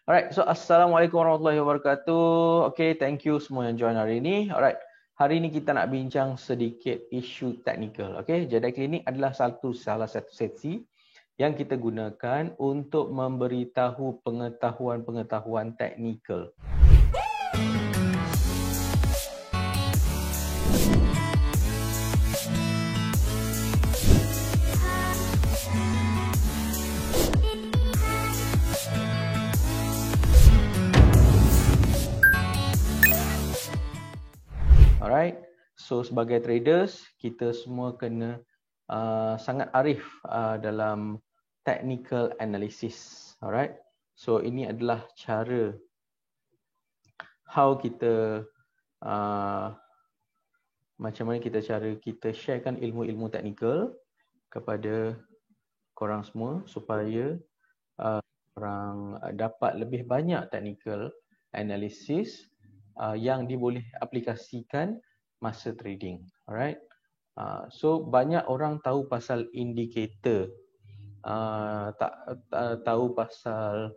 Alright, so Assalamualaikum warahmatullahi wabarakatuh. Okay, thank you semua yang join hari ini. Alright, hari ini kita nak bincang sedikit isu teknikal. Okay, Jeda Klinik adalah salah satu sesi yang kita gunakan untuk memberitahu pengetahuan-pengetahuan teknikal. Alright, so sebagai traders, kita semua kena sangat arif dalam technical analysis. Alright, so ini adalah cara how kita macam mana kita sharekan ilmu-ilmu teknikal kepada korang semua supaya korang dapat lebih banyak technical analysis yang diboleh aplikasikan masa trading. Alright. So banyak orang tahu pasal indikator, tak tahu pasal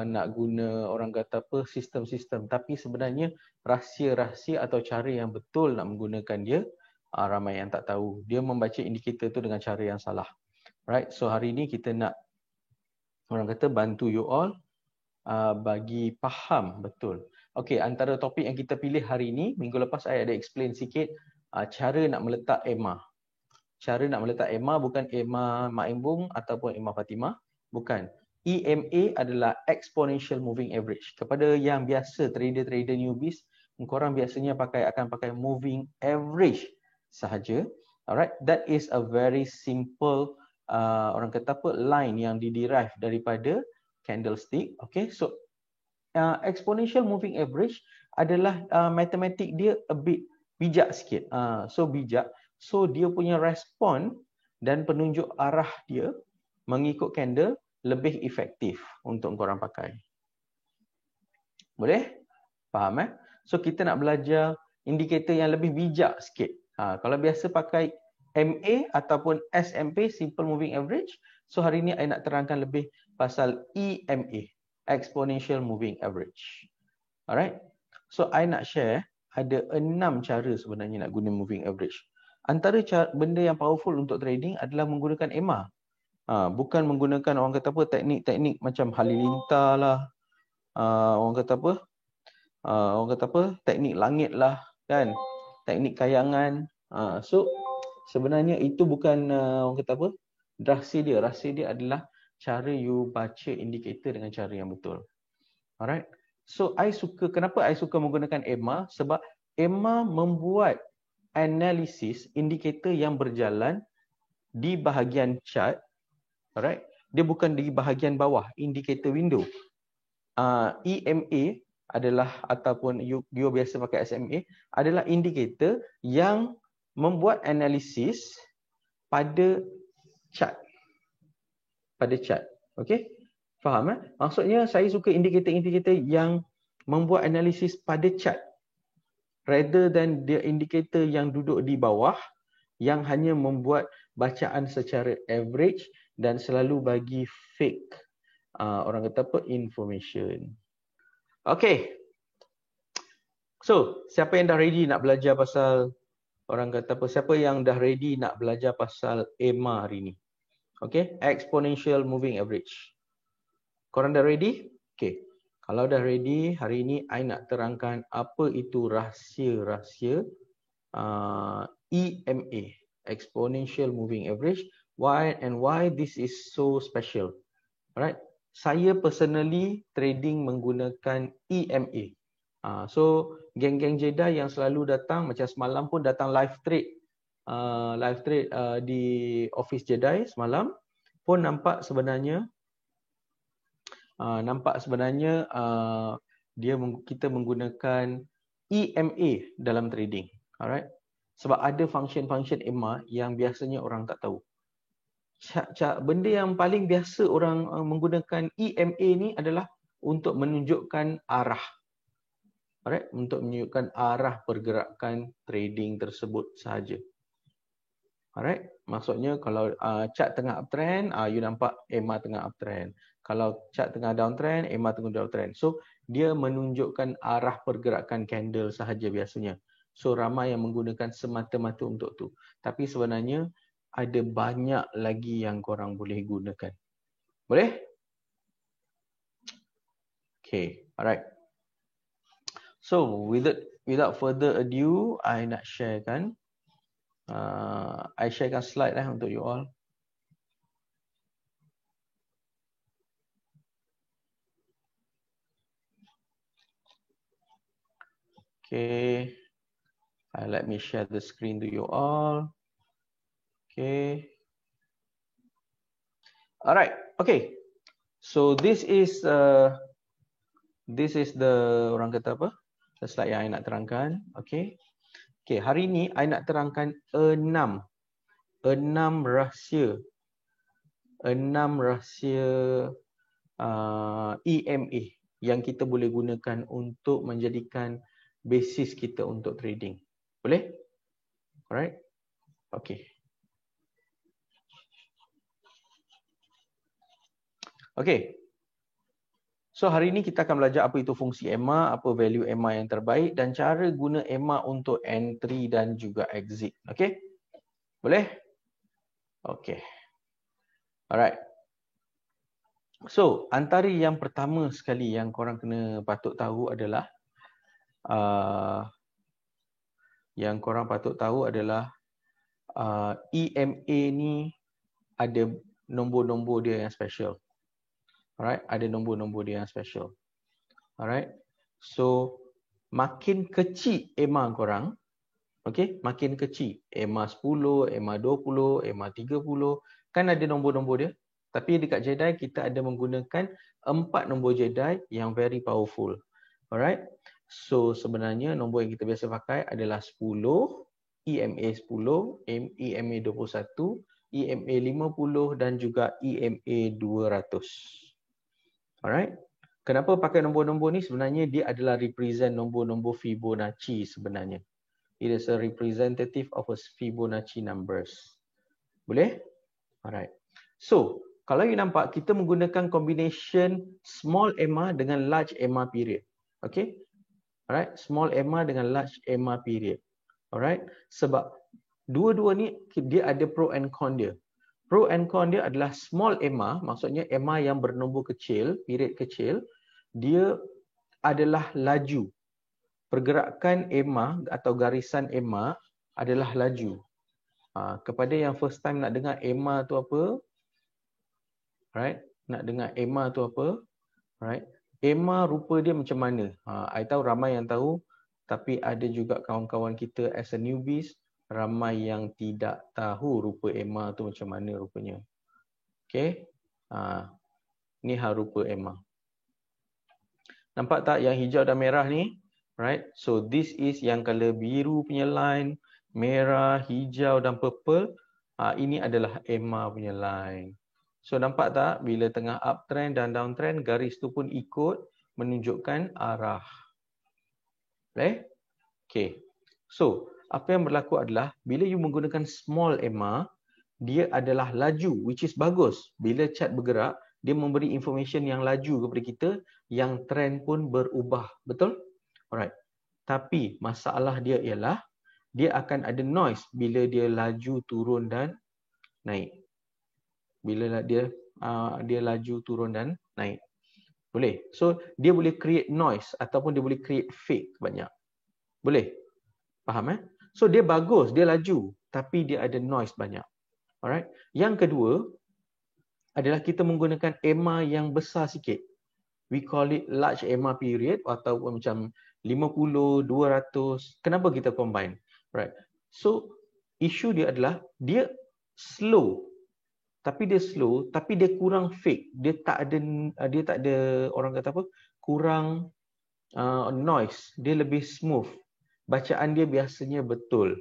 nak guna orang kata apa sistem-sistem, tapi sebenarnya rahsia-rahsia atau cara yang betul nak menggunakan dia ramai yang tak tahu. Dia membaca indikator tu dengan cara yang salah. Right. So hari ini kita nak orang kata bantu you all bagi faham betul. Okey, antara topik yang kita pilih hari ini, minggu lepas saya ada explain sikit cara nak meletak EMA. Cara nak meletak EMA bukan EMA Mak Embung ataupun EMA Fatimah, bukan. EMA adalah exponential moving average. Kepada yang biasa trader-trader newbies, korang biasanya akan pakai moving average sahaja. Alright, that is a very simple orang kata apa line yang diderive daripada candlestick. Okay, so exponential moving average adalah matematik dia a bit bijak sikit. So bijak, so dia punya respon dan penunjuk arah dia mengikut candle lebih efektif untuk korang pakai. Boleh? Faham So kita nak belajar indikator yang lebih bijak sikit. Kalau biasa pakai MA ataupun SMP, simple moving average. So hari ni saya nak terangkan lebih pasal EMA, exponential moving average. Alright. So I nak share ada 6 cara sebenarnya nak guna moving average. Antara benda yang powerful untuk trading adalah menggunakan EMA. Bukan menggunakan orang kata apa teknik-teknik macam halilintar lah. Orang kata apa? Teknik langit lah kan. Teknik kayangan. So sebenarnya itu bukan orang kata apa? Rahsia dia. Rahsia dia adalah cara you baca indikator dengan cara yang betul. Alright. So kenapa I suka menggunakan EMA? Sebab EMA membuat analisis indikator yang berjalan di bahagian chart. Alright. Dia bukan di bahagian bawah, indikator window. EMA adalah ataupun you biasa pakai SMA adalah indikator yang membuat analisis pada chart. Pada chart. Okey? Faham Maksudnya saya suka indikator-indikator yang membuat analisis pada chart rather than the indikator yang duduk di bawah yang hanya membuat bacaan secara average dan selalu bagi fake orang kata apa information. Okay. So, siapa yang dah ready nak belajar pasal orang kata apa? Siapa yang dah ready nak belajar pasal EMA hari ni? Okay, exponential moving average. Korang dah ready? Okay. Kalau dah ready, hari ini I nak terangkan apa itu rahsia-rahsia EMA, exponential moving average. Why this is so special. Alright. Saya personally trading menggunakan EMA. So geng-geng Jeda yang selalu datang, macam semalam pun datang live trade di office Jedi semalam pun nampak sebenarnya kita menggunakan EMA dalam trading. Alright. Sebab ada function-function EMA yang biasanya orang tak tahu. Benda yang paling biasa orang menggunakan EMA ni adalah untuk menunjukkan arah. Alright, untuk menunjukkan arah pergerakan trading tersebut sahaja. Alright, maksudnya kalau chart tengah uptrend, you nampak EMA tengah uptrend. Kalau chart tengah downtrend, EMA tengah downtrend. So dia menunjukkan arah pergerakan candle sahaja biasanya. So ramai yang menggunakan semata-mata untuk tu. Tapi sebenarnya ada banyak lagi yang korang boleh gunakan. Boleh? Okay, alright. So without further ado, I nak sharekan. I sharekan slide untuk you all. Okay. Let me share the screen to you all. Okay. Alright. Okay. So this is the orang kata apa? The slide yang I nak terangkan. Okay. Okay. Hari ni I nak terangkan 6 rahsia. 6 rahsia EMA yang kita boleh gunakan untuk menjadikan basis kita untuk trading. Boleh? Alright. Okay. Okay. So hari ini kita akan belajar apa itu fungsi EMA, apa value EMA yang terbaik dan cara guna EMA untuk entry dan juga exit. Okay? Boleh? Okay. Alright. So antara yang pertama sekali yang korang kena patut tahu adalah EMA ni ada nombor-nombor dia yang special. Alright, ada nombor-nombor dia yang special. Alright. So makin kecil EMA korang, okay, makin kecil, EMA 10, EMA 20, EMA 30, kan ada nombor-nombor dia. Tapi dekat Jedi kita ada menggunakan 4 nombor Jedi yang very powerful. Alright. So sebenarnya nombor yang kita biasa pakai adalah 10, EMA 10, EMA 21, EMA 50 dan juga EMA 200. Alright. Kenapa pakai nombor-nombor ni? Sebenarnya dia adalah represent nombor-nombor Fibonacci sebenarnya. It is a representative of a Fibonacci numbers. Boleh? Alright. So, kalau you nampak kita menggunakan combination small EMA dengan large EMA period. Okay? Alright, small EMA dengan large EMA period. Alright? Sebab dua-dua ni dia ada pro and con dia. Pro and con dia adalah small EMA, maksudnya EMA yang bernombor kecil, period kecil, dia adalah laju. Pergerakan EMA atau garisan EMA adalah laju. Kepada yang first time nak dengar EMA tu apa? Right? Nak dengar EMA tu apa? Right? EMA rupa dia macam mana? I tahu ramai yang tahu, tapi ada juga kawan-kawan kita as a newbies, ramai yang tidak tahu rupa EMA tu macam mana rupanya. Okay? Ni hal rupa EMA. Nampak tak yang hijau dan merah ni? Right? So this is yang color biru punya line, merah, hijau dan purple. Ini adalah EMA punya line. So nampak tak bila tengah uptrend dan downtrend, garis tu pun ikut menunjukkan arah. Boleh? Okay. So apa yang berlaku adalah bila you menggunakan small EMA, dia adalah laju, which is bagus. Bila chart bergerak, dia memberi information yang laju kepada kita, yang trend pun berubah. Betul? Alright. Tapi masalah dia ialah dia akan ada noise bila dia laju, turun dan naik. Bila dia laju, turun dan naik. Boleh. So dia boleh create noise ataupun dia boleh create fake banyak. Boleh? Faham So dia bagus, dia laju, tapi dia ada noise banyak. Alright. Yang kedua adalah kita menggunakan EMA yang besar sikit. We call it large EMA period ataupun macam 50, 200. Kenapa kita combine? Right. So isu dia adalah dia slow. Tapi dia kurang fake. Dia tak ada orang kata apa? Kurang noise. Dia lebih smooth. Bacaan dia biasanya betul.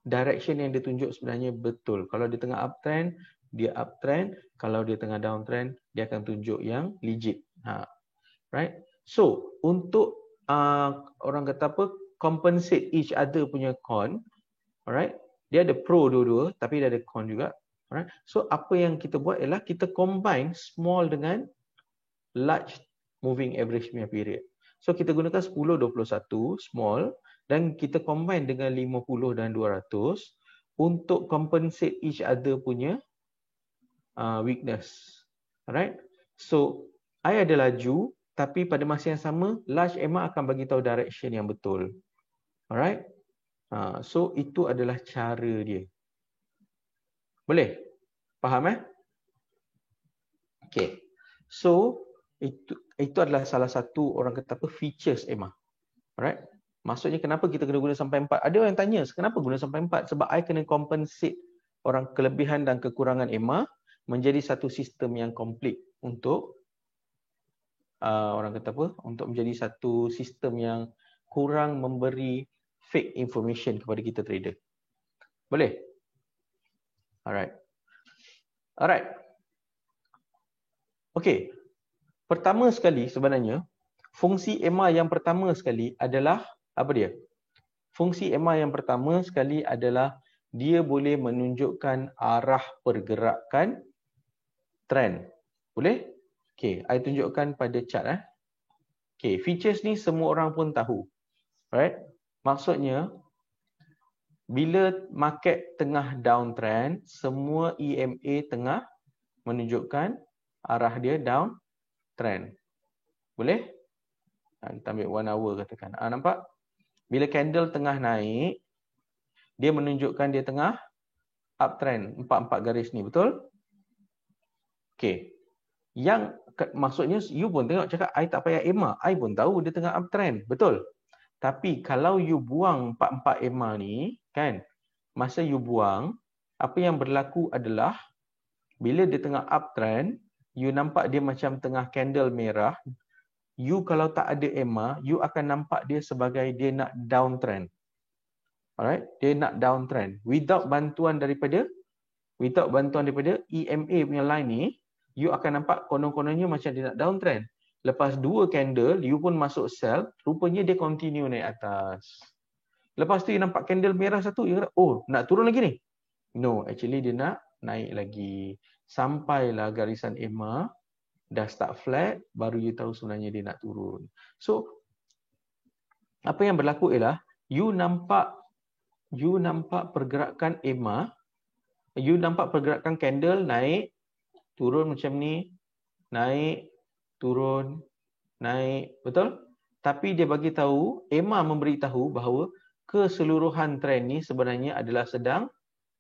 Direction yang dia tunjuk sebenarnya betul. Kalau dia tengah uptrend, dia uptrend. Kalau dia tengah downtrend, dia akan tunjuk yang legit. Right? So, untuk orang kata apa? Compensate each other punya con. Alright? Dia ada pro dua-dua, tapi dia ada con juga. Alright? So, apa yang kita buat ialah kita combine small dengan large moving average punya period. So kita gunakan 10, 21 small dan kita combine dengan 50 dan 200 untuk compensate each other punya weakness. Alright. So I ada laju tapi pada masa yang sama large EMA akan bagi tahu direction yang betul. Alright. So itu adalah cara dia. Boleh? Faham Okay. So itu adalah salah satu orang kata apa features EMA. Alright. Maksudnya kenapa kita kena guna sampai 4? Ada orang yang tanya, kenapa guna sampai 4? Sebab I kena compensate orang kelebihan dan kekurangan EMA menjadi satu sistem yang komplit untuk orang kata apa? Untuk menjadi satu sistem yang kurang memberi fake information kepada kita trader. Boleh? Alright. Okey. Pertama sekali sebenarnya fungsi EMA yang pertama sekali adalah apa dia? Fungsi EMA yang pertama sekali adalah dia boleh menunjukkan arah pergerakan trend. Boleh? Okey, I tunjukkan pada chart Okey, features ni semua orang pun tahu. Alright? Maksudnya bila market tengah downtrend, semua EMA tengah menunjukkan arah dia downtrend. Boleh? Kita ambil 1 hour katakan. Nampak? Bila candle tengah naik, dia menunjukkan dia tengah uptrend. 4 garis ni, betul? Okey. Yang maksudnya you pun tengok cakap I tak payah EMA, I pun tahu dia tengah uptrend, betul? Tapi kalau you buang 4 EMA ni, kan? Masa you buang, apa yang berlaku adalah bila dia tengah uptrend, you nampak dia macam tengah candle merah. You kalau tak ada EMA, you akan nampak dia sebagai dia nak downtrend. Alright, dia nak downtrend without bantuan daripada EMA punya line ni, you akan nampak konon-kononnya macam dia nak downtrend. Lepas 2 candle, you pun masuk sell, rupanya dia continue naik atas. Lepas tu you nampak candle merah satu, you kata, oh, nak turun lagi ni? No, actually dia nak naik lagi. Sampailah garisan EMA dah start flat, baru you tahu sebenarnya dia nak turun. So, apa yang berlaku ialah you nampak pergerakan EMA, you nampak pergerakan candle naik, turun macam ni, naik, turun, naik, betul? Tapi dia bagi tahu, EMA memberitahu bahawa keseluruhan trend ni sebenarnya adalah sedang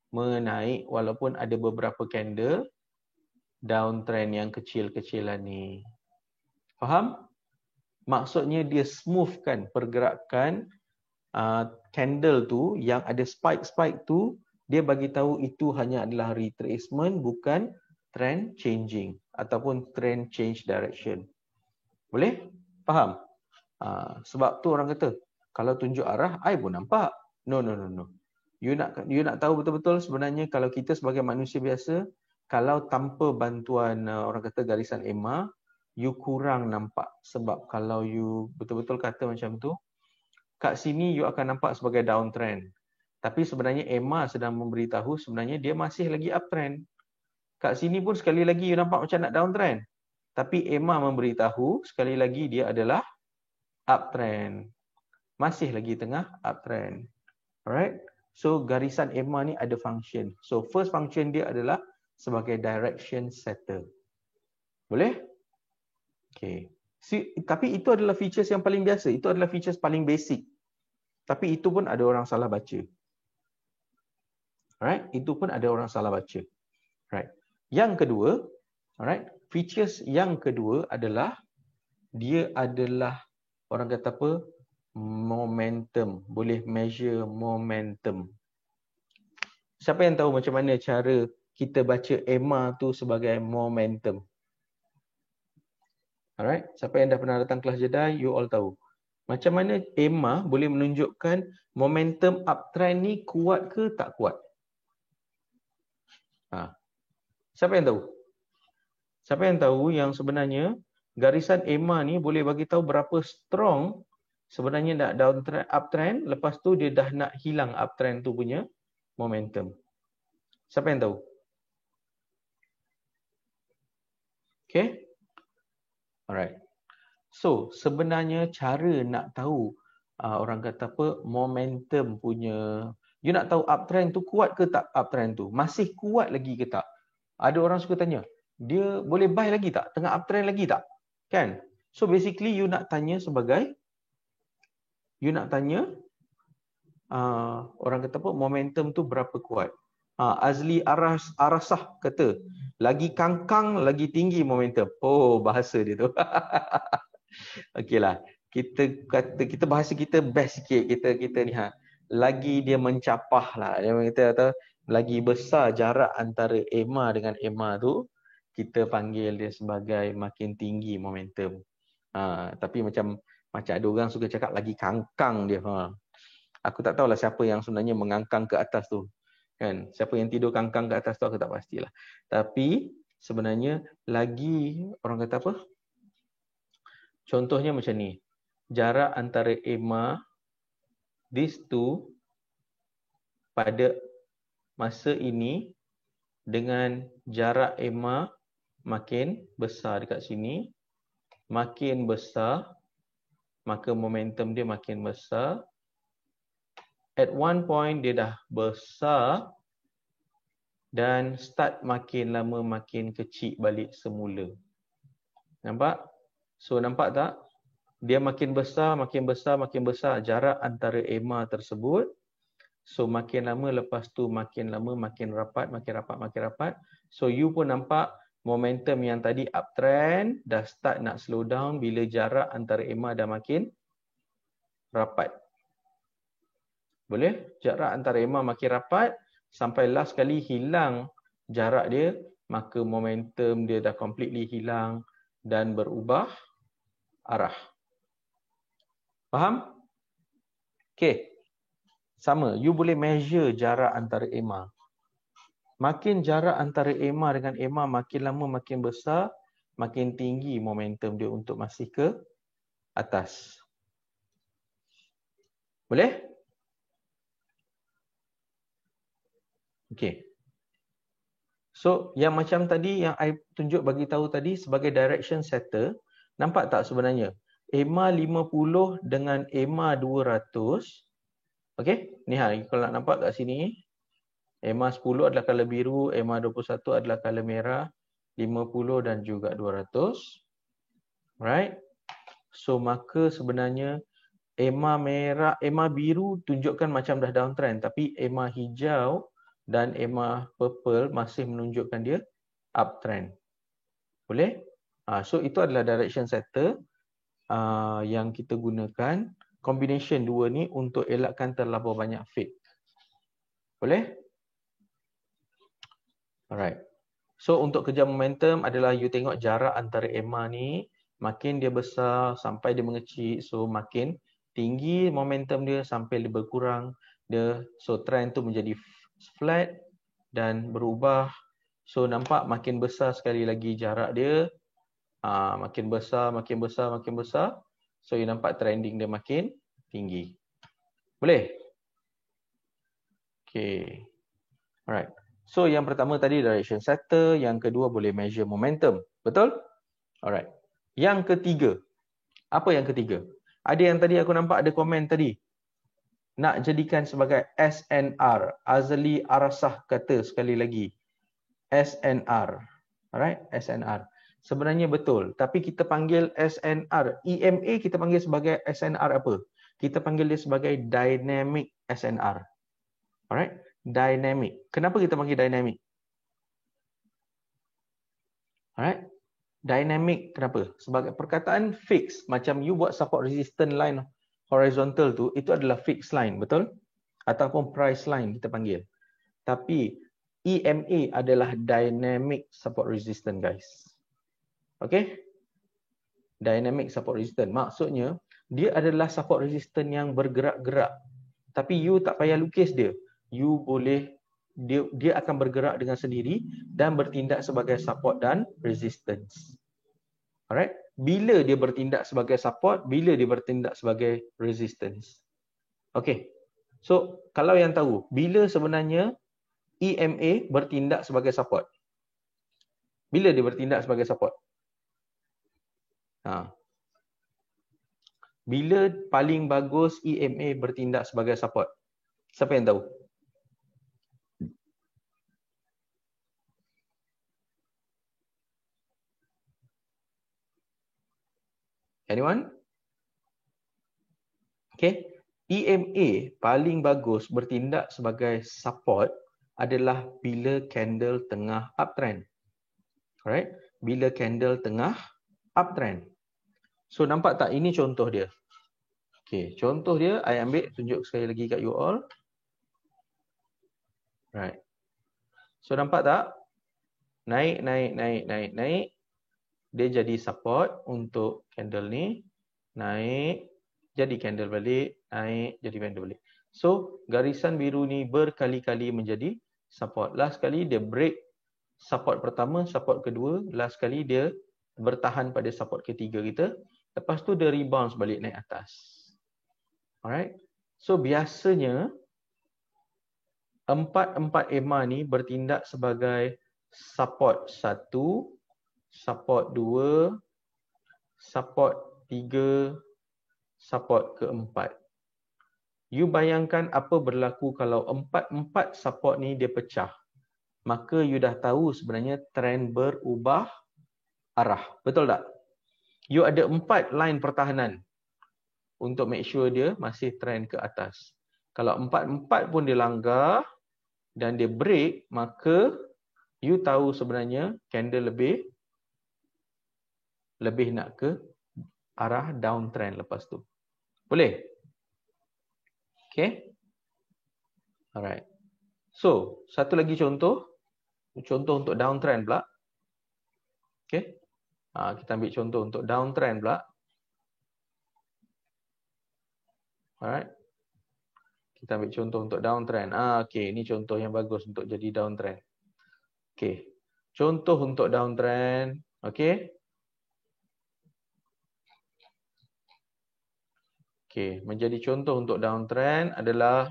menaik walaupun ada beberapa candle downtrend yang kecil-kecilan ni. Faham? Maksudnya dia smoothkan pergerakan candle tu yang ada spike-spike tu, dia bagi tahu itu hanya adalah retracement, bukan trend changing ataupun trend change direction. Boleh? Faham? Sebab tu orang kata, kalau tunjuk arah, I pun nampak. No. You nak tahu betul-betul sebenarnya kalau kita sebagai manusia biasa, kalau tanpa bantuan orang kata garisan EMA, you kurang nampak. Sebab kalau you betul-betul kata macam tu, kat sini you akan nampak sebagai downtrend. Tapi sebenarnya EMA sedang memberitahu sebenarnya dia masih lagi uptrend. Kat sini pun sekali lagi you nampak macam nak downtrend. Tapi EMA memberitahu sekali lagi dia adalah uptrend. Masih lagi tengah uptrend. Alright? So garisan EMA ni ada function. So first function dia adalah sebagai direction setter. Boleh? Okay. Tapi itu adalah features yang paling biasa. Itu adalah features paling basic. Tapi itu pun ada orang salah baca. Alright? Itu pun ada orang salah baca. Right. Yang kedua, alright, features yang kedua adalah dia adalah orang kata apa? Momentum. Boleh measure momentum. Siapa yang tahu macam mana cara kita baca EMA tu sebagai momentum? Alright, siapa yang dah pernah datang kelas Jedi, you all tahu. Macam mana EMA boleh menunjukkan momentum uptrend ni kuat ke tak kuat? Siapa yang tahu? Siapa yang tahu yang sebenarnya garisan EMA ni boleh bagi tahu berapa strong sebenarnya nak downtrend, uptrend, lepas tu dia dah nak hilang uptrend tu punya momentum. Siapa yang tahu? Okay. Alright. So, sebenarnya cara nak tahu orang kata apa, momentum punya, you nak tahu uptrend tu kuat ke tak, uptrend tu masih kuat lagi ke tak. Ada orang suka tanya, dia boleh buy lagi tak, tengah uptrend lagi tak, kan? So basically you nak tanya orang kata apa, momentum tu berapa kuat. Azli Arasah kata, lagi kangkang lagi tinggi momentum. Oh, bahasa dia tu. Okeylah. Kita bahasa kita best sikit, kita ni lagi dia mencapah lah. Dia kata lagi besar jarak antara EMA dengan EMA tu, kita panggil dia sebagai makin tinggi momentum. Tapi macam ada orang suka cakap lagi kangkang dia. Aku tak tahulah siapa yang sebenarnya mengangkang ke atas tu. Kan? Siapa yang tidur kangkang ke atas tu aku tak pastilah. Tapi sebenarnya lagi orang kata apa? Contohnya macam ni. Jarak antara EMA these two pada masa ini dengan jarak EMA makin besar dekat sini, makin besar, maka momentum dia makin besar. At one point dia dah besar dan start makin lama makin kecil balik semula. Nampak? So nampak tak? Dia makin besar, makin besar, makin besar jarak antara EMA tersebut. So makin lama lepas tu makin lama makin rapat, makin rapat, makin rapat. So you pun nampak momentum yang tadi uptrend dah start nak slow down bila jarak antara EMA dah makin rapat. Boleh? Jarak antara EMA makin rapat sampai last kali hilang jarak dia, maka momentum dia dah completely hilang dan berubah arah. Faham? Okay. Sama, you boleh measure jarak antara EMA. Makin jarak antara EMA dengan EMA makin lama makin besar, makin tinggi momentum dia untuk masih ke atas. Boleh? Okay. So, yang macam tadi yang I tunjuk bagi tahu tadi sebagai direction setter, nampak tak sebenarnya? EMA 50 dengan EMA 200. Okay, ni kalau nak nampak kat sini, EMA 10 adalah color biru, EMA 21 adalah color merah, 50 dan juga 200. Right? So maka sebenarnya EMA merah, EMA biru tunjukkan macam dah downtrend, tapi EMA hijau dan EMA purple masih menunjukkan dia uptrend. Boleh? So itu adalah direction setter yang kita gunakan. Combination dua ni untuk elakkan terlalu banyak fade. Boleh? Alright. So untuk kejar momentum adalah you tengok jarak antara EMA ni, makin dia besar sampai dia mengecil, so makin tinggi momentum dia sampai dia berkurang, so trend tu menjadi flat dan berubah. So nampak makin besar sekali lagi jarak dia, makin besar, makin besar, makin besar. So you nampak trending dia makin tinggi. Boleh? Okay. Alright. So yang pertama tadi direction setter, yang kedua boleh measure momentum. Betul? Alright. Yang ketiga. Apa yang ketiga? Ada yang tadi aku nampak ada komen tadi. Nak jadikan sebagai SNR. Azli Arasah kata sekali lagi. SNR. Alright? SNR. Sebenarnya betul. Tapi kita panggil SNR. EMA kita panggil sebagai SNR apa? Kita panggil dia sebagai Dynamic SNR. Alright? Dynamic. Kenapa kita panggil dynamic? Alright? Dynamic kenapa? Sebagai perkataan fix. Macam you buat support resistance line horizontal tu, itu adalah fixed line. Betul? Ataupun price line kita panggil. Tapi EMA adalah dynamic support resistance, guys. Okay? Dynamic support resistance. Maksudnya, dia adalah support resistance yang bergerak-gerak. Tapi you tak payah lukis dia. You boleh, dia akan bergerak dengan sendiri dan bertindak sebagai support dan resistance. Alright? Bila dia bertindak sebagai support, bila dia bertindak sebagai resistance. Okay. So, kalau yang tahu, bila sebenarnya EMA bertindak sebagai support? Bila dia bertindak sebagai support? Bila paling bagus EMA bertindak sebagai support? Siapa yang tahu? Anyone? Okay. EMA paling bagus bertindak sebagai support adalah bila candle tengah uptrend. Alright? Bila candle tengah uptrend. So nampak tak, ini contoh dia. Okay, contoh dia I ambil tunjuk sekali lagi kat you all. Right. So nampak tak? Naik. Dia jadi support untuk candle ni. Naik, jadi candle balik. Naik, jadi candle balik. So garisan biru ni berkali-kali menjadi support. Last kali dia break support pertama, support kedua. Last kali dia bertahan pada support ketiga kita. Lepas tu dia rebound balik naik atas. Alright. So biasanya 4 EMA ni bertindak sebagai support 1, support 2, support 3, support keempat. You bayangkan apa berlaku kalau 4 support ni dia pecah. Maka you dah tahu sebenarnya trend berubah arah. Betul tak? You ada 4 line pertahanan untuk make sure dia masih trend ke atas. Kalau 4 pun dia langgar dan dia break, maka you tahu sebenarnya candle lebih nak ke arah downtrend lepas tu. Boleh? Okay. Alright. So, satu lagi contoh. Contoh untuk downtrend pula. Okay. Kita ambil contoh untuk downtrend pula. Alright. Kita ambil contoh untuk downtrend. Okay, ini contoh yang bagus untuk jadi downtrend. Okay. Contoh untuk downtrend. Okay. Okay, menjadi contoh untuk downtrend adalah,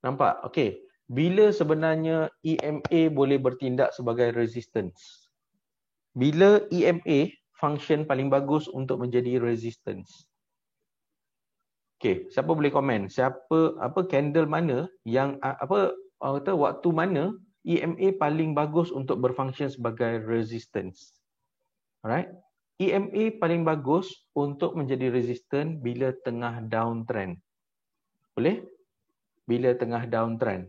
nampak? Okay. Bila sebenarnya EMA boleh bertindak sebagai resistance? Bila EMA function paling bagus untuk menjadi resistance? Okay, siapa boleh komen? Candle mana yang waktu mana EMA paling bagus untuk berfungsi sebagai resistance? Alright. EMA paling bagus untuk menjadi resistant bila tengah downtrend. Boleh? Bila tengah downtrend.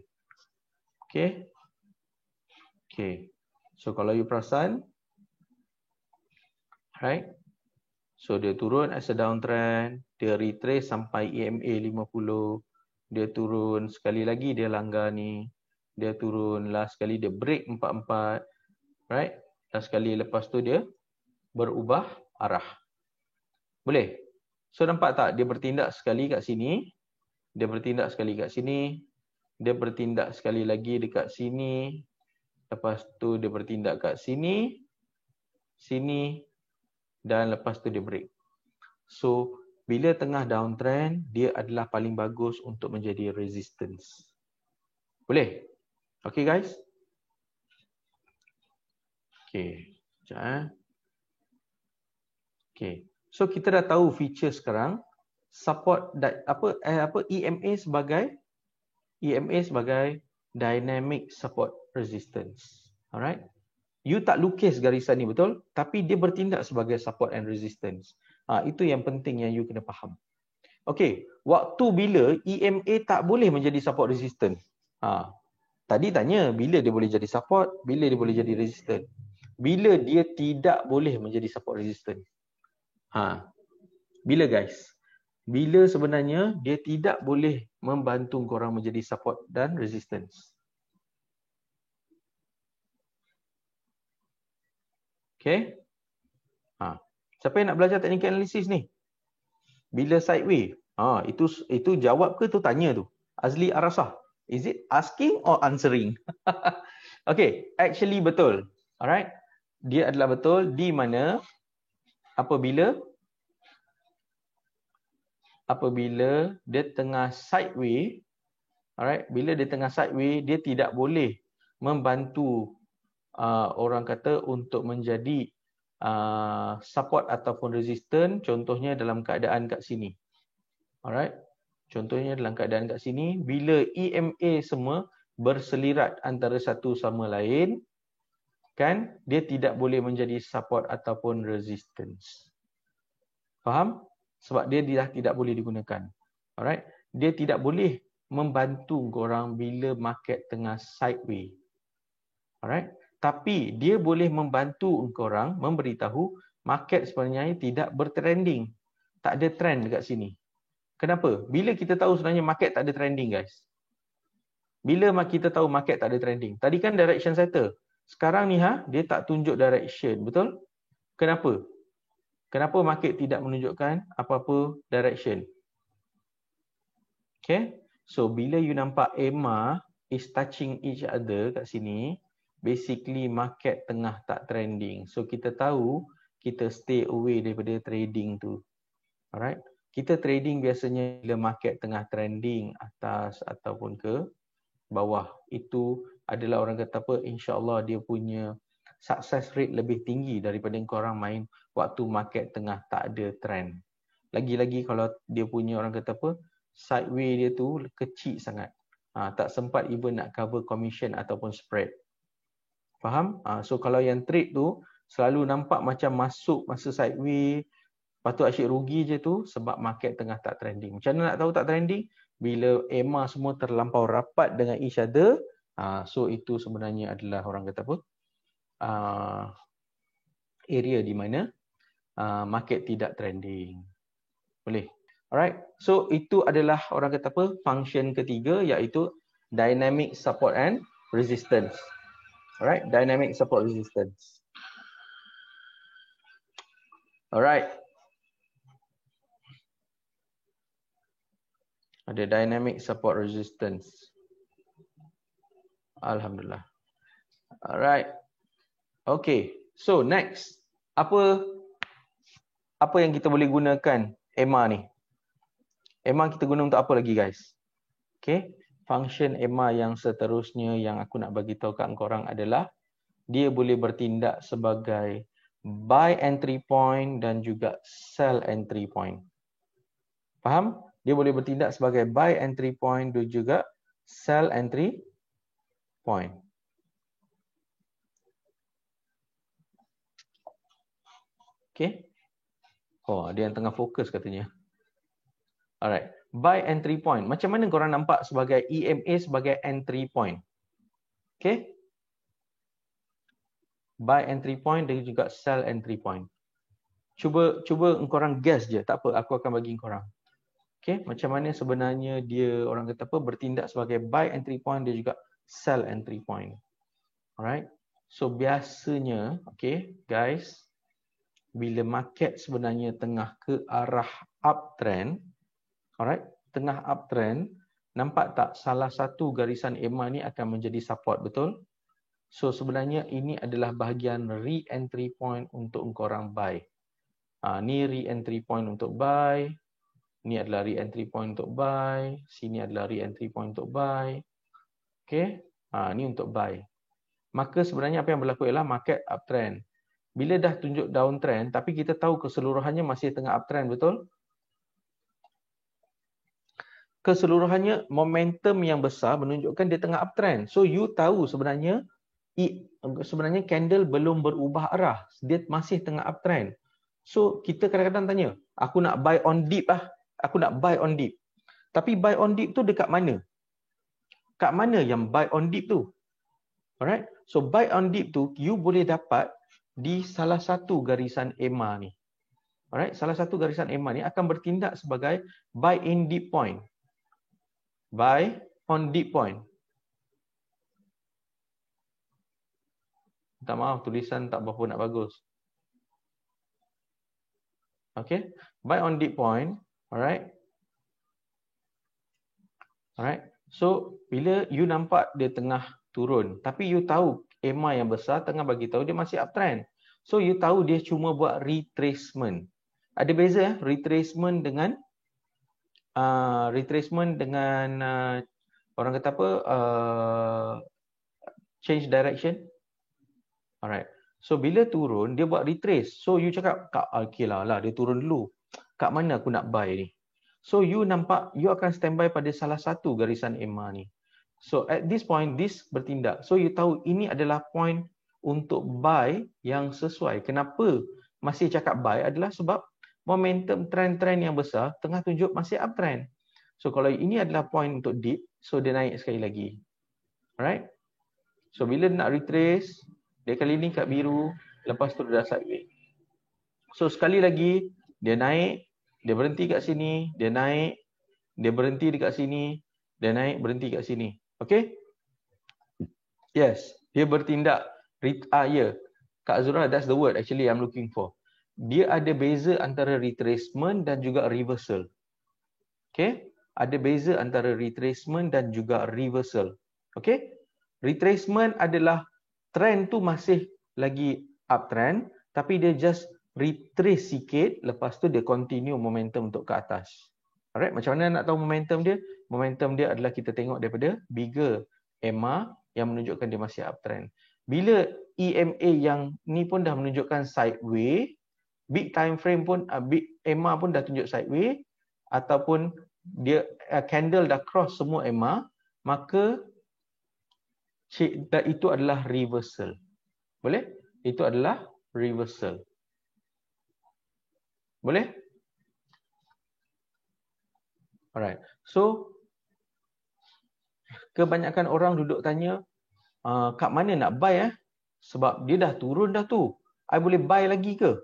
Okay. Okay. So kalau you perasan, right? So dia turun as a downtrend, dia retrace sampai EMA 50, dia turun sekali lagi dia langgar ni, dia turun last sekali dia break 44, right? Last sekali lepas tu dia berubah arah. Boleh? So nampak tak, dia bertindak sekali kat sini, dia bertindak sekali kat sini, dia bertindak sekali lagi dekat sini, lepas tu dia bertindak kat sini, sini, dan lepas tu dia break. So, bila tengah downtrend, dia adalah paling bagus untuk menjadi resistance. Boleh? Okay guys? Okay. Sekejap. Okay. So, kita dah tahu feature sekarang. Support, EMA sebagai dynamic support resistance. Alright? You tak lukis garisan ni, betul? Tapi dia bertindak sebagai support and resistance. Itu yang penting yang you kena faham. Okey, waktu bila EMA tak boleh menjadi support resistance? Tadi tanya bila dia boleh jadi support, bila dia boleh jadi resistance. Bila dia tidak boleh menjadi support resistance? Bila guys? Bila sebenarnya dia tidak boleh membantu korang menjadi support dan resistance? Okay. Siapa yang nak belajar technical analysis ni? Bila sideway? Itu jawab ke tu tanya tu? Azli Arasah. Is it asking or answering? Okay, actually betul. Alright. Dia adalah betul di mana apabila dia tengah sideway, alright, bila dia tengah sideway, dia tidak boleh membantu orang kata untuk menjadi support ataupun resistance, contohnya dalam keadaan kat sini. Alright. Contohnya dalam keadaan kat sini, bila EMA semua berselirat antara satu sama lain, kan, dia tidak boleh menjadi support ataupun resistance. Faham? Sebab dia dah tidak boleh digunakan. Alright. Dia tidak boleh membantu korang bila market tengah sideways. Alright. Tapi dia boleh membantu korang memberitahu market sebenarnya tidak bertrending. Tak ada trend dekat sini. Kenapa? Bila kita tahu sebenarnya market tak ada trending, guys. Bila kita tahu market tak ada trending? Tadi kan direction setter. Sekarang ni dia tak tunjuk direction, betul? Kenapa? Kenapa market tidak menunjukkan apa-apa direction? Okay. So, bila you nampak EMA is touching each other kat sini, basically market tengah tak trending. So, kita tahu kita stay away daripada trading tu. Alright. Kita trading biasanya bila market tengah trending atas ataupun ke bawah. Itu adalah orang kata apa, insya-Allah dia punya success rate lebih tinggi daripada korang main waktu market tengah tak ada trend. Lagi-lagi kalau dia punya orang kata apa, sideways dia tu kecil sangat. Tak sempat even nak cover commission ataupun spread. Faham? So kalau yang trade tu selalu nampak macam masuk masa sideways, patut asyik rugi je tu sebab market tengah tak trending. Macam mana nak tahu tak trending? Bila EMA semua terlampau rapat dengan each other, so itu sebenarnya adalah orang kata apa? Area di mana market tidak trending. Boleh. Alright. So itu adalah orang kata apa? Function ketiga, iaitu dynamic support and resistance. Alright, dynamic support resistance. Alright. Ada dynamic support resistance. Alhamdulillah. Alright. Okay. So next, apa yang kita boleh gunakan EMA ni? EMA kita guna untuk apa lagi, guys? Okay. Function EMA yang seterusnya yang aku nak bagi tahu kat korang adalah dia boleh bertindak sebagai buy entry point dan juga sell entry point. Faham? Dia boleh bertindak sebagai buy entry point dan juga sell entry point. Okay. Oh, dia yang tengah fokus katanya. Alright. Buy entry point. Macam mana korang nampak sebagai EMA sebagai entry point? Okay. Buy entry point dan juga sell entry point. Cuba korang guess je. Tak apa, aku akan bagi korang. Okay, macam mana sebenarnya dia orang kata apa bertindak sebagai buy entry point dan juga sell entry point. Alright. So biasanya, okay, guys, bila market sebenarnya tengah ke arah uptrend, alright, tengah uptrend, nampak tak salah satu garisan EMA ni akan menjadi support, betul? So sebenarnya ini adalah bahagian re-entry point untuk korang buy. Ni re-entry point untuk buy. Ini adalah re-entry point untuk buy. Sini adalah re-entry point untuk buy. Okay. Ni untuk buy. Maka sebenarnya apa yang berlaku ialah market uptrend. Bila dah tunjuk downtrend, tapi kita tahu keseluruhannya masih tengah uptrend, betul? Keseluruhannya momentum yang besar menunjukkan dia tengah uptrend. So you tahu sebenarnya candle belum berubah arah. Dia masih tengah uptrend. So kita kadang-kadang tanya, aku nak buy on dip lah. Aku nak buy on dip. Tapi buy on dip tu dekat mana? Kat mana yang buy on dip tu? Alright. So buy on dip tu you boleh dapat di salah satu garisan EMA ni. Alright. Salah satu garisan EMA ni akan bertindak sebagai buy in dip point. Buy on dip point. Minta maaf, tulisan tak berapa nak bagus. Okay. Buy on dip point. Alright. Alright. So, bila you nampak dia tengah turun, tapi you tahu EMA yang besar tengah bagi tahu dia masih uptrend. So, you tahu dia cuma buat retracement. Ada beza retracement dengan orang kata apa? Change direction. Alright. So bila turun, dia buat retrace. So you cakap, okay lah, dia turun dulu. Kat mana aku nak buy ni? So you nampak, you akan standby pada salah satu garisan EMA ni. So at this point, this bertindak. So you tahu ini adalah point untuk buy yang sesuai. Kenapa masih cakap buy adalah sebab momentum trend-trend yang besar tengah tunjuk masih uptrend. So kalau ini adalah point untuk dip, so dia naik sekali lagi. Alright? So bila nak retrace, dia kali ni kat biru, lepas tu dia dah sideways. So sekali lagi, dia naik, dia berhenti kat sini, dia naik, dia berhenti dekat sini, dia naik, berhenti kat sini. Okay? Yes, dia bertindak. Yeah. Kak Azura, that's the word actually I'm looking for. Dia ada beza antara retracement dan juga reversal. Okay? Ada beza antara retracement dan juga reversal. Okay? Retracement adalah trend tu masih lagi uptrend, tapi dia just retrace sikit, lepas tu dia continue momentum untuk ke atas. Alright, macam mana nak tahu momentum dia? Momentum dia adalah kita tengok daripada bigger EMA yang menunjukkan dia masih uptrend. Bila EMA yang ni pun dah menunjukkan sideways, big time frame pun, big EMA pun dah tunjuk sideways, ataupun dia candle dah cross semua EMA, maka itu adalah reversal. Boleh? Itu adalah reversal. Boleh? Alright. So, kebanyakan orang duduk tanya, kat mana nak buy sebab dia dah turun dah tu. I boleh buy lagi ke?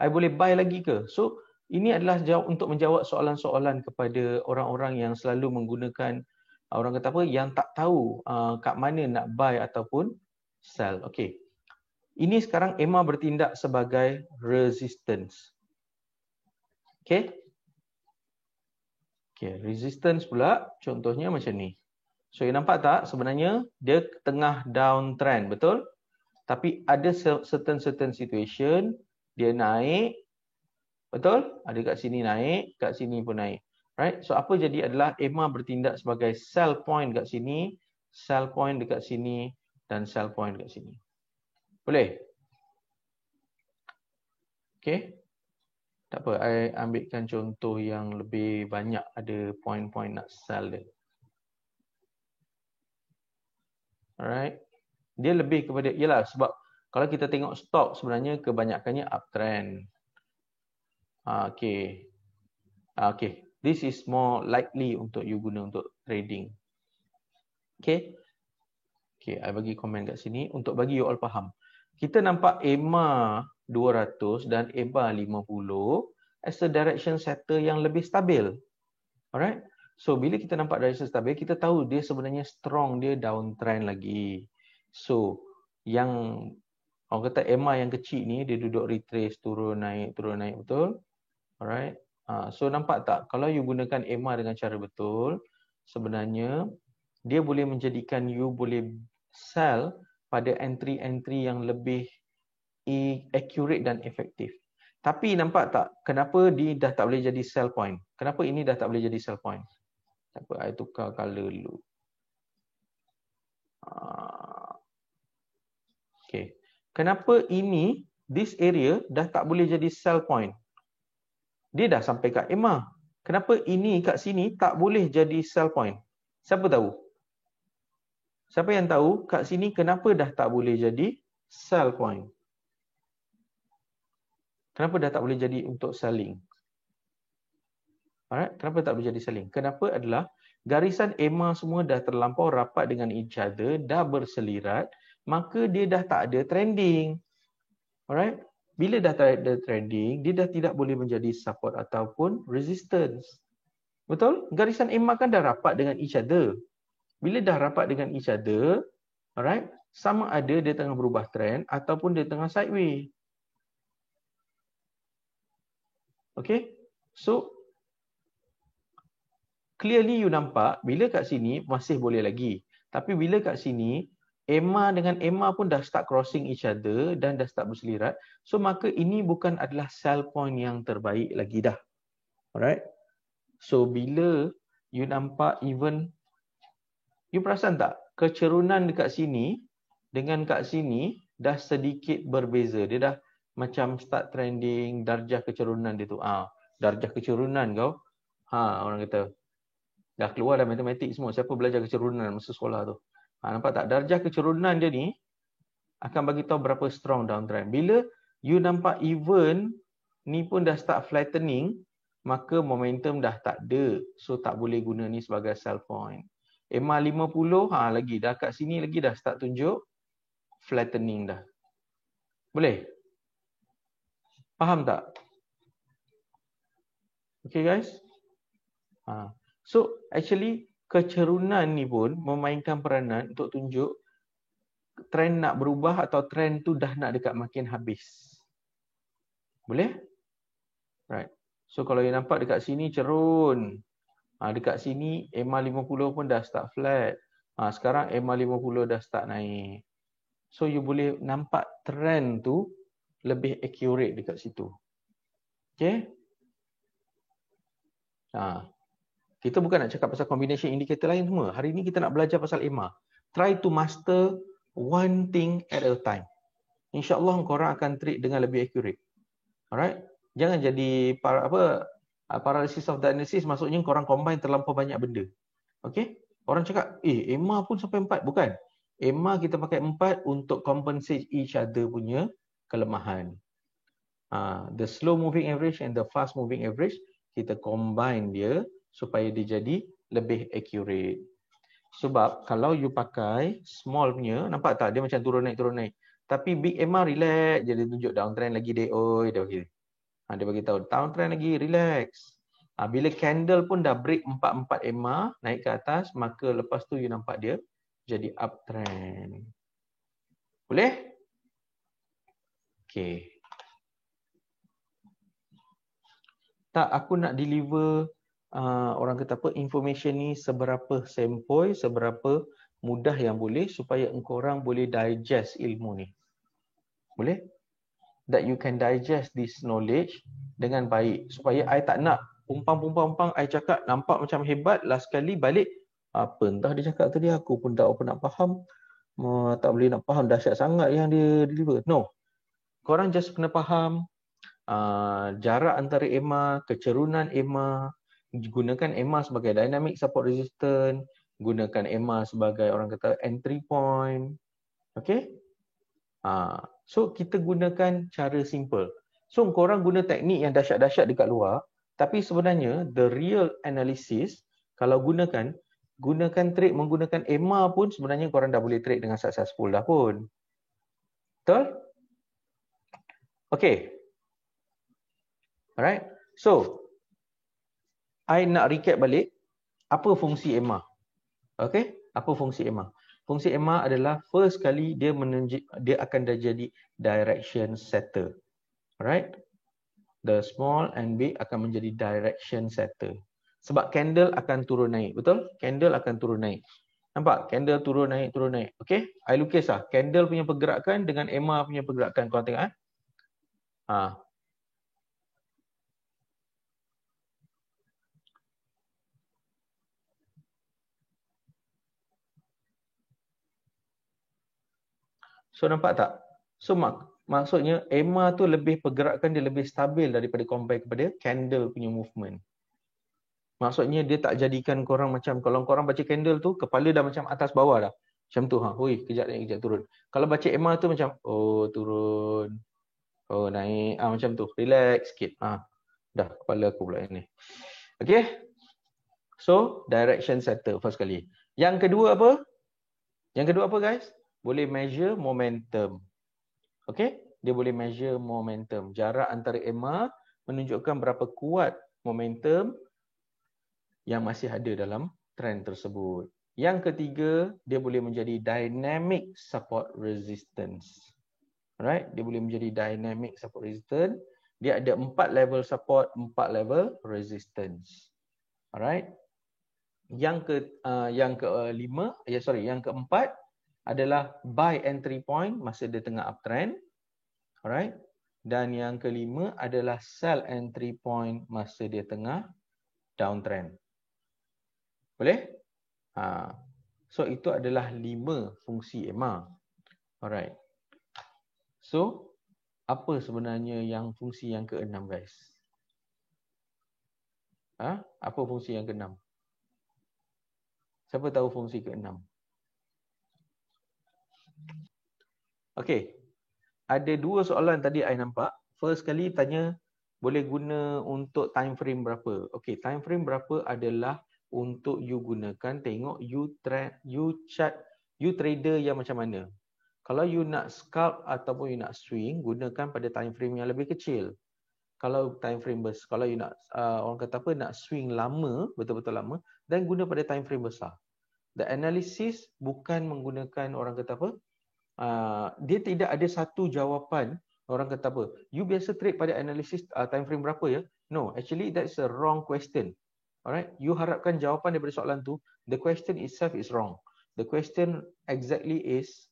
I boleh buy lagi ke? So, ini adalah untuk menjawab soalan-soalan kepada orang-orang yang selalu menggunakan, orang kata apa, yang tak tahu kat mana nak buy ataupun sell. Okay. Ini sekarang EMA bertindak sebagai resistance. Okay. Okay, resistance pula contohnya macam ni. So, you nampak tak sebenarnya dia tengah downtrend, betul? Tapi ada certain situation dia naik, betul? Ada kat sini naik, kat sini pun naik. Right? So, apa jadi adalah EMA bertindak sebagai sell point kat sini, sell point dekat sini, dan sell point dekat sini. Boleh? Okay. Tak apa, I ambilkan contoh yang lebih banyak ada point-point nak sell dia. Alright. Dia lebih kepada, ialah sebab kalau kita tengok stok sebenarnya kebanyakannya uptrend. Okay. Okay. This is more likely untuk you guna untuk trading. Okay. Okay, I bagi komen kat sini untuk bagi you all faham. Kita nampak EMA 200 dan EMA 50 as a direction setter yang lebih stabil. Alright. So, bila kita nampak direction stabil, kita tahu dia sebenarnya strong, dia downtrend lagi. So, yang orang kata EMA yang kecil ni, dia duduk retrace, turun naik, betul? Alright. So, nampak tak? Kalau you gunakan EMA dengan cara betul, sebenarnya dia boleh menjadikan you boleh sell pada entry-entry yang lebih accurate dan efektif. Tapi nampak tak kenapa dia dah tak boleh jadi sell point? Kenapa ini dah tak boleh jadi sell point? Tak apa, I tukar color dulu. Okay. Kenapa ini, this area dah tak boleh jadi sell point? Dia dah sampai kat EMA. Kenapa ini kat sini tak boleh jadi sell point? Siapa tahu? Siapa yang tahu kat sini kenapa dah tak boleh jadi sell point? Kenapa dah tak boleh jadi untuk selling? Alright, kenapa tak boleh jadi selling? Kenapa adalah garisan EMA semua dah terlampau rapat dengan each other, dah berselirat, maka dia dah tak ada trending. Alright, bila dah tak ada trending, dia dah tidak boleh menjadi support ataupun resistance. Betul? Garisan EMA kan dah rapat dengan each other. Bila dah rapat dengan each other, alright, sama ada dia tengah berubah trend ataupun dia tengah sideways. Okay, so clearly you nampak bila kat sini masih boleh lagi. Tapi bila kat sini, EMA dengan EMA pun dah start crossing each other dan dah start berselirat. So maka ini bukan adalah sell point yang terbaik lagi dah. Alright. So bila you nampak even, you perasan tak kecerunan dekat sini dengan kat sini dah sedikit berbeza. Dia dah macam start trending darjah kecerunan dia tu. Darjah kecerunan kau. Orang kata dah keluar dah matematik semua. Siapa belajar kecerunan masa sekolah tu? Nampak tak? Darjah kecerunan dia ni akan bagi tahu berapa strong downtrend. Bila you nampak even ni pun dah start flattening, maka momentum dah tak ada. So tak boleh guna ni sebagai sell point. EMA 50 lagi dah kat sini lagi dah start tunjuk flattening dah. Boleh? Faham tak? Okay guys? So actually kecerunan ni pun memainkan peranan untuk tunjuk trend nak berubah atau trend tu dah nak dekat makin habis. Boleh? Right. So kalau you nampak dekat sini cerun. Dekat sini EMA 50 pun dah start flat. Sekarang EMA 50 dah start naik. So you boleh nampak trend tu lebih accurate dekat situ. Okay? Kita bukan nak cakap pasal combination indicator lain semua. Hari ni kita nak belajar pasal EMA. Try to master one thing at a time. InsyaAllah korang akan trade dengan lebih accurate. Alright? Jangan jadi paralysis of diagnosis, maksudnya korang combine terlampau banyak benda. Okay? Orang cakap, EMA pun sampai 4. Bukan. EMA kita pakai 4 untuk compensate each other punya kelemahan. The slow moving average and the fast moving average, kita combine dia supaya dia jadi lebih accurate. Sebab kalau you pakai small punya, nampak tak? Dia macam turun naik. Tapi big EMA relax, jadi tunjuk downtrend lagi dia. Dia bagi. Dia bagi tahu downtrend lagi, relax. Bila candle pun dah break 4 EMA naik ke atas, maka lepas tu you nampak dia jadi uptrend. Boleh? Okay. Tak, aku nak deliver orang kata apa, information ni seberapa sempoi, seberapa mudah yang boleh supaya engkorang boleh digest ilmu ni. Boleh? That you can digest this knowledge dengan baik. Supaya I tak nak pumpang, I cakap nampak macam hebat, last kali balik, apa entah dia cakap tadi, aku pun tak apa nak faham. Tak boleh nak faham, dahsyat sangat yang dia deliver. No. Korang just kena faham jarak antara EMA, kecerunan EMA, gunakan EMA sebagai dynamic support resistance, gunakan EMA sebagai orang kata entry point. Okay? So kita gunakan cara simple. So korang guna teknik yang dahsyat-dahsyat dekat luar, tapi sebenarnya the real analysis kalau gunakan trade menggunakan EMA pun sebenarnya korang dah boleh trade dengan successful dah pun. Betul? Okay. Alright. So I nak recap balik apa fungsi EMA. Okay? Apa fungsi EMA? Fungsi EMA adalah first kali dia akan jadi direction setter. Alright? The small and big akan menjadi direction setter. Sebab candle akan turun naik, betul? Candle akan turun naik. Nampak? Candle turun naik. Okay? I lukis lah. Candle punya pergerakan dengan EMA punya pergerakan. Korang tengok. So nampak tak? So maksudnya EMA tu lebih pergerakan dia lebih stabil daripada compare kepada candle punya movement. Maksudnya dia tak jadikan korang macam, kalau korang baca candle tu, kepala dah macam atas bawah dah. Macam tu, kejap naik, kejap turun. Kalau baca EMA tu macam, turun. Naik. Macam tu. Relax sikit. Dah, kepala aku pula ni. Okay? So, direction setter first kali. Yang kedua apa? Guys? Boleh measure momentum. Okay? Dia boleh measure momentum. Jarak antara EMA menunjukkan berapa kuat momentum yang masih ada dalam trend tersebut. Yang ketiga, dia boleh menjadi dynamic support resistance. Alright, dia boleh menjadi dynamic support resistance. Dia ada 4 level support, 4 level resistance. Alright. Yang keempat adalah buy entry point masa dia tengah uptrend. Alright. Dan yang kelima adalah sell entry point masa dia tengah downtrend. Boleh? So itu adalah 5 fungsi EMA. Alright. So, apa sebenarnya yang fungsi yang keenam guys? Apa fungsi yang keenam? Siapa tahu fungsi keenam? Okey. Ada dua soalan tadi I nampak. First kali tanya boleh guna untuk time frame berapa? Okey, time frame berapa adalah untuk you gunakan tengok you chart, you trader yang macam mana. Kalau you nak scalp ataupun you nak swing, gunakan pada time frame yang lebih kecil. Kalau time frame besar, kalau you nak orang kata apa, nak swing lama, betul-betul lama, dan guna pada time frame besar. The analysis bukan menggunakan orang kata apa, dia tidak ada satu jawapan. Orang kata apa, you biasa trade pada analisis time frame berapa ya? No, actually that's a wrong question. Alright, you harapkan jawapan daripada soalan tu, the question itself is wrong. The question exactly is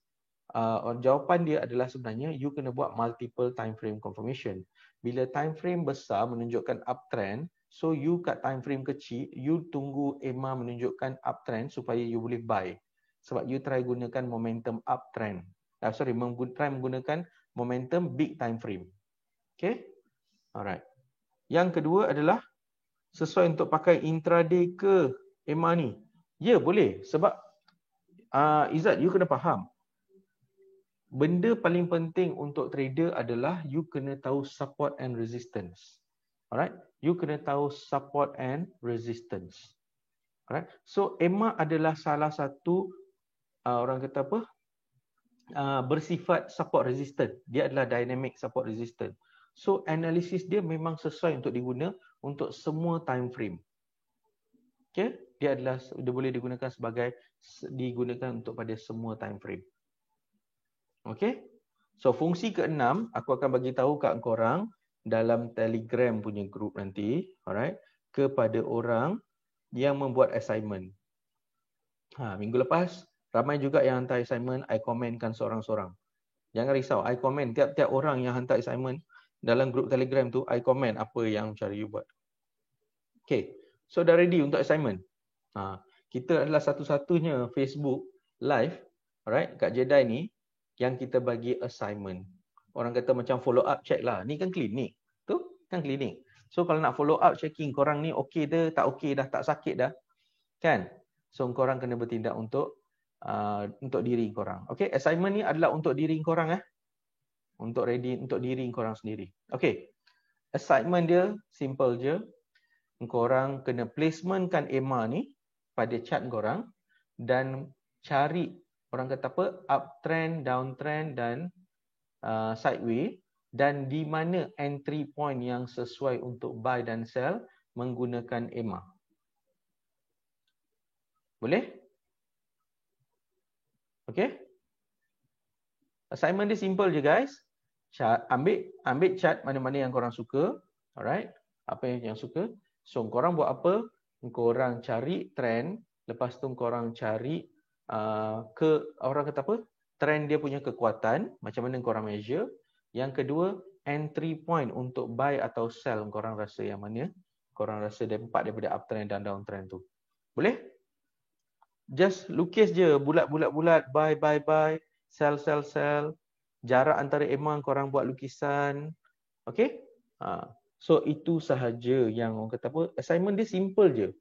jawapan dia adalah sebenarnya you kena buat multiple time frame confirmation. Bila time frame besar menunjukkan uptrend, so you kat time frame kecil, you tunggu EMA menunjukkan uptrend supaya you boleh buy. Sebab you try gunakan momentum uptrend. Try menggunakan momentum big time frame. Okay? Alright. Yang kedua adalah sesuai untuk pakai intraday ke EMA ni? Ya, boleh. Sebab Izzat, you kena faham. Benda paling penting untuk trader adalah you kena tahu support and resistance. Alright? You kena tahu support and resistance. Alright? So EMA adalah salah satu orang kata apa? Bersifat support resistant. Dia adalah dynamic support resistant. So analisis dia memang sesuai untuk diguna untuk semua time frame. Okay? Dia boleh digunakan untuk pada semua time frame. Okay? So fungsi keenam aku akan bagi tahu kat korang dalam Telegram punya group nanti, alright, kepada orang yang membuat assignment. Minggu lepas ramai juga yang hantar assignment, I komenkan seorang-seorang. Jangan risau, I komen tiap-tiap orang yang hantar assignment dalam grup Telegram tu, I komen apa yang cara you buat. Okay, so dah ready untuk assignment. Kita adalah satu-satunya Facebook live, alright, kat Jedai ni yang kita bagi assignment. Orang kata macam follow up check lah. Ni kan klinik. Tu kan klinik. So kalau nak follow up checking korang ni okey dah, tak okey dah, tak sakit dah. Kan? So korang kena bertindak untuk diri korang. Okey, assignment ni adalah untuk diri korang untuk diri korang sendiri. Okey. Assignment dia simple je. Korang kena placementkan EMA ni pada chart korang dan cari orang kata apa, uptrend, downtrend dan sideway, dan di mana entry point yang sesuai untuk buy dan sell menggunakan EMA. Boleh? Okay? Assignment dia simple je guys. Ambil chart mana-mana yang korang suka. Alright? Apa yang suka. So korang buat apa? Korang cari trend. Lepas tu korang cari orang kata apa? Trend dia punya kekuatan. Macam mana korang measure. Yang kedua, entry point untuk buy atau sell. Korang rasa yang mana? Korang rasa dampak daripada uptrend dan downtrend tu. Boleh? Just lukis je bulat-bulat, buy, sell. Jarak antara EMA korang buat lukisan. Okay? So itu sahaja yang orang kata apa, assignment dia simple je.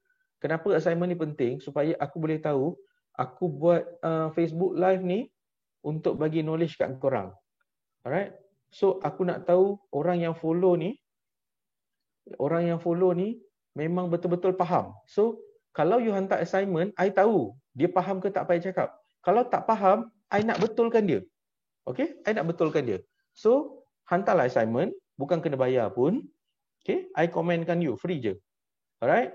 Kenapa assignment ni penting? Supaya aku boleh tahu, aku buat Facebook live ni untuk bagi knowledge kat korang. Alright? So aku nak tahu orang yang follow ni memang betul-betul faham. So kalau you hantar assignment, I tahu dia faham ke tak payah cakap. Kalau tak faham, I nak betulkan dia. Okay? I nak betulkan dia. So, hantarlah assignment. Bukan kena bayar pun. Okay? I komenkan you. Free je. Alright?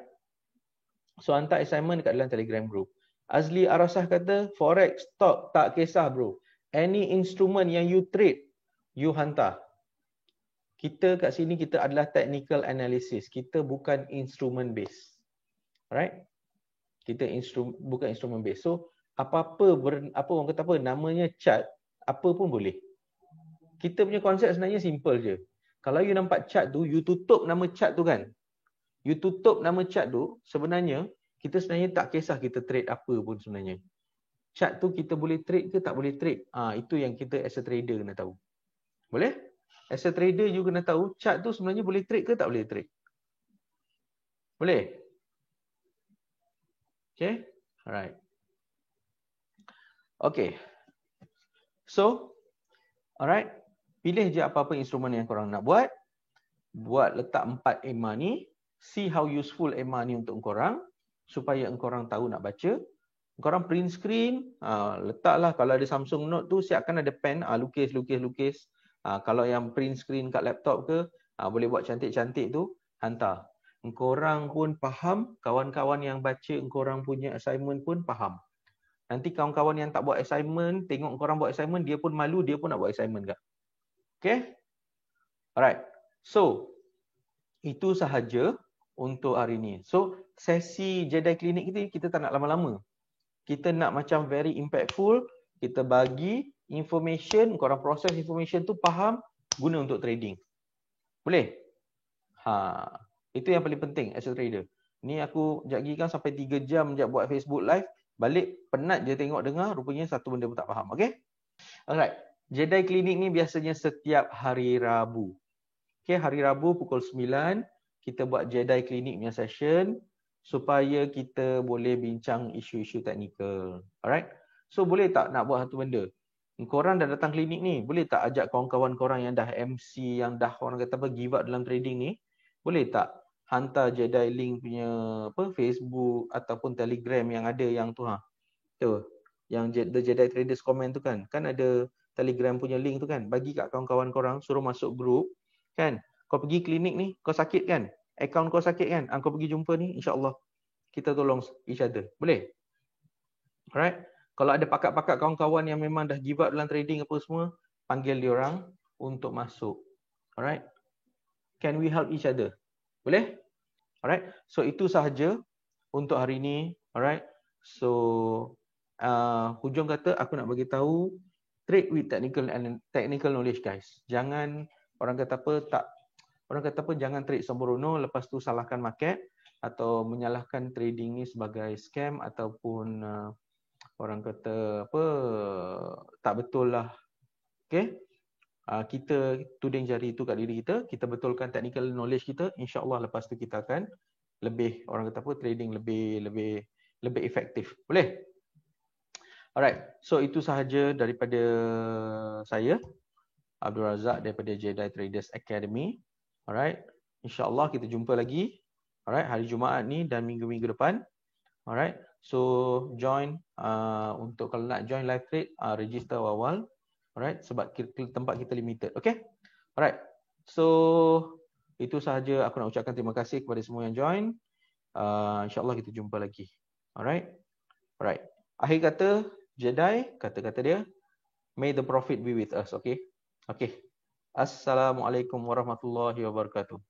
So, hantar assignment dekat dalam Telegram group. Azli Arasah kata, Forex, stock, tak kisah bro. Any instrument yang you trade, you hantar. Kita kat sini, kita adalah technical analysis. Kita bukan instrument base. Alright? Kita bukan instrument base. So, apa orang kata apa, namanya chart, apa pun boleh. Kita punya konsep sebenarnya simple je. Kalau you nampak chart tu, you tutup nama chart tu kan. You tutup nama chart tu, sebenarnya, kita sebenarnya tak kisah kita trade apa pun sebenarnya. Chart tu kita boleh trade ke tak boleh trade. Itu yang kita as a trader kena tahu. Boleh? As a trader you kena tahu chart tu sebenarnya boleh trade ke tak boleh trade. Boleh? Okay? Alright. Okay. So, alright. Pilih je apa-apa instrumen yang korang nak buat. Buat letak 4 EMA ni. See how useful EMA ni untuk korang. Supaya korang tahu nak baca. Korang print screen. Letaklah kalau ada Samsung Note tu siapkan ada pen. Lukis. Kalau yang print screen kat laptop ke. Boleh buat cantik-cantik tu. Hantar. Korang pun faham. Kawan-kawan yang baca korang punya assignment pun faham. Nanti kawan-kawan yang tak buat assignment, tengok korang buat assignment, dia pun malu, dia pun nak buat assignment kak. Okay? Alright. So, itu sahaja untuk hari ni. So, sesi Jedi Clinic kita tak nak lama-lama. Kita nak macam very impactful, kita bagi information, korang proses information tu faham, guna untuk trading. Boleh? Itu yang paling penting as a trader. Ni aku sekejap lagi kan sampai 3 jam sekejap buat Facebook Live. Balik penat je tengok dengar, rupanya satu benda pun tak faham. Okay? Alright. Jedi Clinic ni biasanya setiap hari Rabu. Okay, hari Rabu pukul 9 kita buat Jedi Clinic punya session supaya kita boleh bincang isu-isu teknikal. Alright. So boleh tak nak buat satu benda? Korang dah datang klinik ni, boleh tak ajak kawan-kawan korang yang dah MC, yang dah orang kata apa give up dalam trading ni, boleh tak hantar Jedi link punya Facebook ataupun Telegram yang ada yang tu tu yang The Jedi Traders comment tu kan ada Telegram punya link tu kan, bagi kat kawan-kawan korang, suruh masuk grup kan. Kau pergi klinik ni, kau sakit kan, akaun kau sakit kan, kau pergi jumpa ni, insya-Allah kita tolong each other. Boleh? Alright. Kalau ada pakat-pakat kawan-kawan yang memang dah give up dalam trading apa semua, panggil dia orang untuk masuk. Alright. Can we help each other? Boleh? Alright. So itu sahaja untuk hari ni. Alright. So hujung kata aku nak bagi tahu trade with technical knowledge guys. Jangan orang kata apa jangan trade sembrono lepas tu salahkan market atau menyalahkan trading ni sebagai scam ataupun orang kata apa tak betul lah. Okay? Kita tuding jari itu kat diri kita, kita betulkan technical knowledge kita, insya-Allah lepas tu kita akan lebih orang kata apa trading lebih efektif. Boleh? Alright. So itu sahaja daripada saya Abdul Razak daripada Jedi Traders Academy. Alright. Insya-Allah kita jumpa lagi. Alright, hari Jumaat ni dan minggu-minggu depan. Alright. So join untuk kalau nak join live trade register awal. Alright, sebab tempat kita limited. Okay? Alright. So itu sahaja aku nak ucapkan terima kasih kepada semua yang join. InsyaAllah kita jumpa lagi. Alright. Alright. Akhir kata Jedi, kata-kata dia, may the profit be with us. Okay? Okay. Assalamualaikum warahmatullahi wabarakatuh.